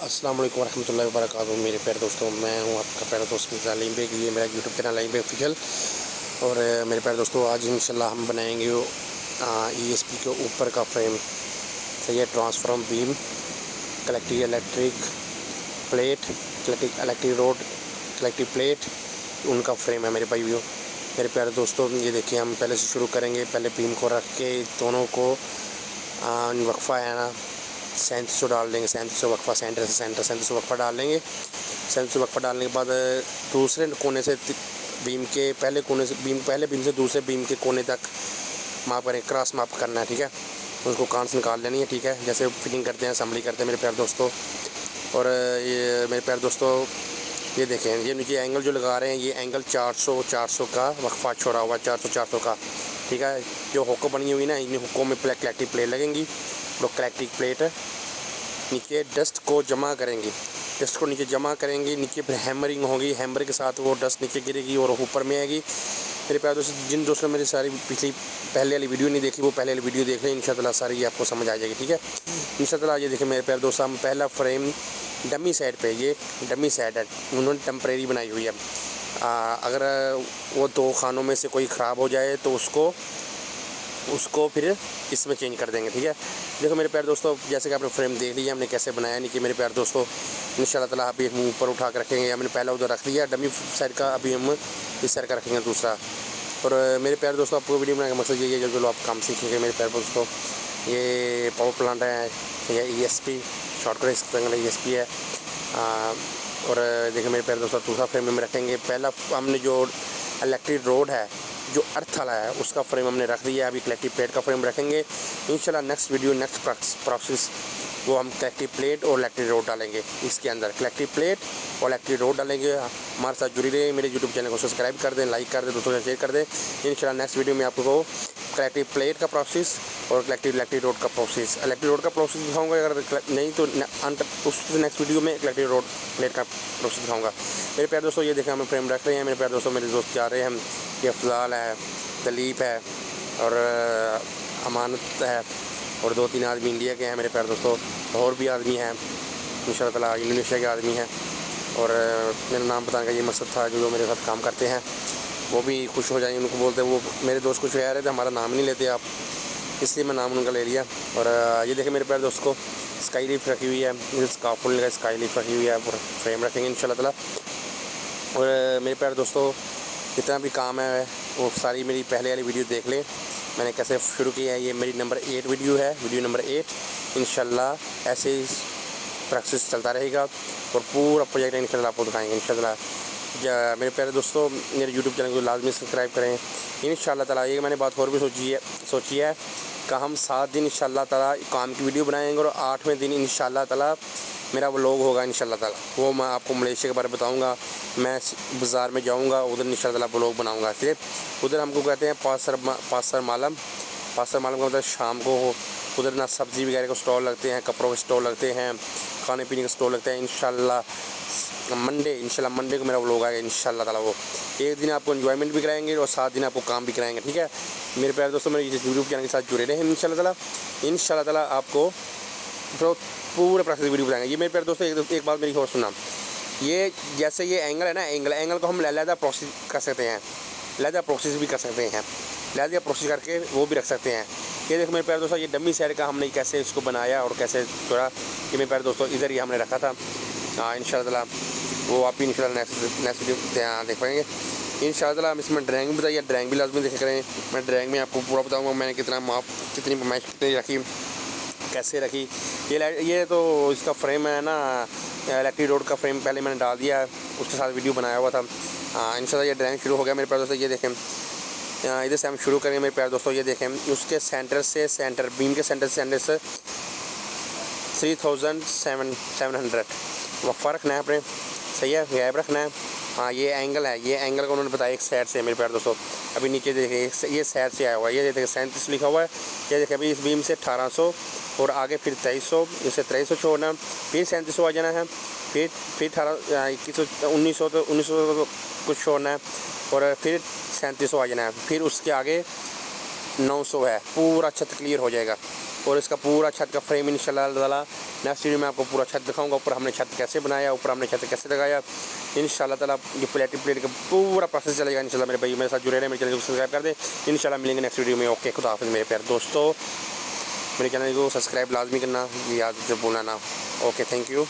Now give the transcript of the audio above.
अस्सलाम वालेकुम रहमतुल्लाहि व बरकातुहू। मेरे प्यारे दोस्तों, मैं हूं आपका प्यारा दोस्त मिर्ज़ा अलीम बेग। ये मेरा YouTube channel Aleem Baig official. और मेरे प्यारे दोस्तों, आज इंशाल्लाह हम बनाएंगे ESP के ऊपर का फ्रेम। सही है, transformer beam, collective electric plate, collective electric road, collective plate, उनका फ्रेम है मेरे भाइयों। मेरे प्यारे दोस्तों, ये देखिए, हम पहले से शुरू करेंगे। पहले बीम को रख के दोनों को वक्फा है ना, सेंटर से डाल देंगे। सेंटर से वक्फा, सेंटर से वक्फा डाल देंगे। सेंटर से वक्फा डालने के बाद दूसरे कोने से बीम के पहले कोने से पहले बीम से दूसरे बीम के कोने तक माप करें, क्रॉस माप करना है। ठीक है, उसको कान से निकाल लेनी है। ठीक है, जैसे फिटिंग करते हैं, असेंबली करते हैं मेरे प्यारे दोस्तों। और ये मेरे प्यारे दोस्तों, ये देखें, ये नीचे एंगल जो लगा रहे हैं, ये एंगल 400 का वक्फा छोड़ा हुआ, 400 का। ठीक है, जो हुक बनी हुई ना, इन हुकों में कलेक्टिव प्लेट लगेंगी। तो कलेक्टिव प्लेट नीचे डस्ट को जमा करेंगी, डस्ट को नीचे जमा करेंगे। नीचे फिर हैमरिंग होगी, हैमर के साथ वो डस्ट नीचे गिरेगी और ऊपर में आएगी। मेरे प्यारे दोस्तों, जिन दोस्तों ने मेरी सारी पहले वाली वीडियो नहीं देखी, वो पहले वाली वीडियो देख लें। इंशाअल्लाह सारी आपको समझ आ जाएगी। ठीक है, इंशाअल्लाह। ये देखिए मेरे प्यारे दोस्तों, हम पहला फ्रेम डमी साइड पे, ये डमी साइड है, उन्होंने टेम्परेरी बनाई हुई है। अगर वो दो खानों में से कोई ख़राब हो जाए तो उसको फिर इसमें चेंज कर देंगे। ठीक है, देखो मेरे प्यारे दोस्तों, जैसे कि आपने फ्रेम देख लिया हमने कैसे बनाया। नहीं कि मेरे प्यारे दोस्तों, इंशाअल्लाह ताला अभी हम ऊपर उठा कर रखेंगे। हमने पहला उधर रख दिया डमी साइड का, अभी हम इस साइड का रखेंगे दूसरा। और मेरे प्यारे दोस्तों, आपको वीडियो बनाने का मकसद यही है, जो आप काम सीखेंगे मेरे प्यारे दोस्तों। ये पावर प्लांट है, ये ESP शॉर्टकट इसका ESP है। और देखिए मेरे प्यारे दोस्तों, दूसरा फ्रेम में रखेंगे। पहला हमने जो इलेक्ट्रिक रोड है, जो अर्थ वाला है, उसका फ्रेम हमने रख दिया। अभी कलेक्टिव प्लेट का फ्रेम रखेंगे इंशाल्लाह। नेक्स्ट वीडियो, नेक्स्ट प्रोसेस, वो हम कलेक्टिव प्लेट और इलेक्ट्रिक रोड डालेंगे। इसके अंदर कलेक्टिव प्लेट और इलेक्ट्रिक रोड डालेंगे। हमारे साथ जुड़ी रहे। मेरे यूट्यूब चैनल को सब्सक्राइब कर दें, लाइक कर दें, दोस्तों से शेयर कर दें। इंशाल्लाह नेक्स्ट वीडियो में आपको कलेक्टिव प्लेट का प्रोसेस और इलेक्ट्रिक रोड का प्रोसेस, इलेक्ट्रिक रोड का प्रोसेस दिखाऊंगा। अगर नहीं तो उस नेक्स्ट वीडियो में इलेक्ट्रिक रोड प्लेट का प्रोसेस दिखाऊंगा। मेरे प्यारे दोस्तों, ये देखें, हमें फ्रेम रख रहे हैं। मेरे प्यारे दोस्तों, मेरे दोस्त जा रहे हैं। हम ये अफजाल है, दलीप है और अमानत है, और 2-3 आदमी इंडिया के हैं मेरे प्यारे दोस्तों। और भी आदमी हैं इंशाअल्लाह ताला, इंडोनेशिया के आदमी हैं। और मेरा नाम बताने का ये मकसद था, जो मेरे साथ काम करते हैं वो भी खुश हो जाएंगे। उनको बोलते वो मेरे दोस्त कुछ कह रहे थे, हमारा नाम नहीं लेते आप, इसलिए मैं नाम उनका ले लिया। और ये देखें मेरे प्यारे दोस्त को, स्काई लीफ रखी हुई है, स्काफुल का स्काई लीफ रखी हुई है, और फ्रेम रखेंगे इंशाअल्लाह ताला। और मेरे प्यारे दोस्तों, जितना भी काम है वो सारी मेरी पहले वाली वीडियो देख लें, मैंने कैसे शुरू किया है। ये मेरी नंबर 8 वीडियो है, वीडियो नंबर 8। इंशाल्लाह ऐसे ही प्रोसेस चलता रहेगा और पूरा प्रोजेक्ट इंशाल्लाह आपको दिखाएंगे इंशाल्लाह। मेरे प्यारे दोस्तों, मेरे यूट्यूब चैनल को लाजमी सब्सक्राइब करें इंशाल्लाह ताला। ये मैंने बात और भी सोची है कि हम 7 दिन इंशाल्लाह ताला काम की वीडियो बनाएंगे, और 8वें दिन इंशाल्लाह ताला मेरा व्लॉग होगा इंशाल्लाह ताला। वो मैं आपको मलेशिया के बारे में बताऊँगा। मैं बाज़ार में जाऊँगा, उधर इंशाल्लाह ताला व्लॉग बनाऊँगा। सिर्फ उधर हमको कहते हैं पासर मालम का मतलब शाम को उधर ना सब्ज़ी वगैरह के स्टॉल लगते हैं, कपड़ों के स्टॉल लगते हैं, खाने पीने के स्टॉल लगते हैं। इंशाल्लाह मंडे को मेरा व्लॉग आएगा इंशाल्लाह ताला। वो एक दिन आपको एंजॉयमेंट भी कराएंगे और 7 दिन आपको काम भी कराएंगे। ठीक है मेरे प्यारे दोस्तों, मेरे यूट्यूब चैनल के साथ जुड़े रहें इंशाल्लाह ताला आपको पूरे प्रोसेस वीडियो बताएंगे। ये मेरे प्यारे दोस्तों, एक बात मेरी और सुना, ये जैसे ये एंगल है ना, एंगल को हम लहदा प्रोसेस कर सकते हैं, लहदा प्रोसेस भी कर सकते हैं, लहदा प्रोसेस करके वो भी रख सकते हैं। ये देखो मेरे प्यारे दोस्तों, ये डमी साइड का हमने कैसे इसको बनाया और कैसे छोड़ा। ये मेरे प्यारे दोस्तों, इधर ही हमने रखा था। इंशाअल्लाह वो आप भी इंशाअल्लाह नेक्स्ट वीडियो देख पाएंगे इंशाअल्लाह। हम इसमें ड्राइंग भी बताइए, ड्राइंग भी लाजमी देख करें। मैं ड्राइंग में आपको पूरा बताऊँगा, मैंने कितना माप, कितनी पैमाइश कितनी रखी, कैसे रखी। ये तो इसका फ्रेम है ना, इलेक्ट्रिक रोड का फ्रेम पहले मैंने डाल दिया, उसके साथ वीडियो बनाया हुआ था। इंशाल्लाह ये ड्राइंग शुरू हो गया मेरे प्यारे दोस्तों। ये देखें, इधर से हम शुरू करेंगे मेरे प्यारे दोस्तों। ये देखें, उसके सेंटर बीम के सेंटर से 3700 वक्फा रखना है अपने, सही है, गैप रखना है। हाँ, ये एंगल है, ये एंगल को उन्होंने बताया एक साइड से मेरे प्यारे दोस्तों। अभी नीचे देखें, ये साइड से आया हुआ है, ये देखिए 37 लिखा हुआ है। ये देखिए अभी इस बीम से 1800 और आगे फिर 2300, इसे 2300 छोड़ना, फिर 3700 आ जाना है, फिर 1900 तो 1900 कुछ छोड़ना है, और फिर 3700 आ जाना है, फिर उसके आगे 900 है। पूरा छत क्लियर हो जाएगा। और इसका पूरा छत का फ्रेम इंशाल्लाह ताला नेक्स्ट वीडियो में आपको पूरा छत दिखाऊंगा। ऊपर हमने छत कैसे बनाया, ऊपर हमने छत कैसे लगाया इंशाल्लाह ताला। ये प्लेट का पूरा प्रोसेस चलेगा इंशाल्लाह। मेरे भाई मेरे साथ जुड़े रहे, मेरे चैनल को सब्सक्राइब कर दें। इंशाल्लाह मिलेंगे नेक्स्ट वीडियो में। ओके, खुदा हाफिज़ मेरे प्यारे दोस्तों। मेरे चैनल को सब्सक्राइब लाजमी करना, ये याद से भूलना ना। Okay, thank you.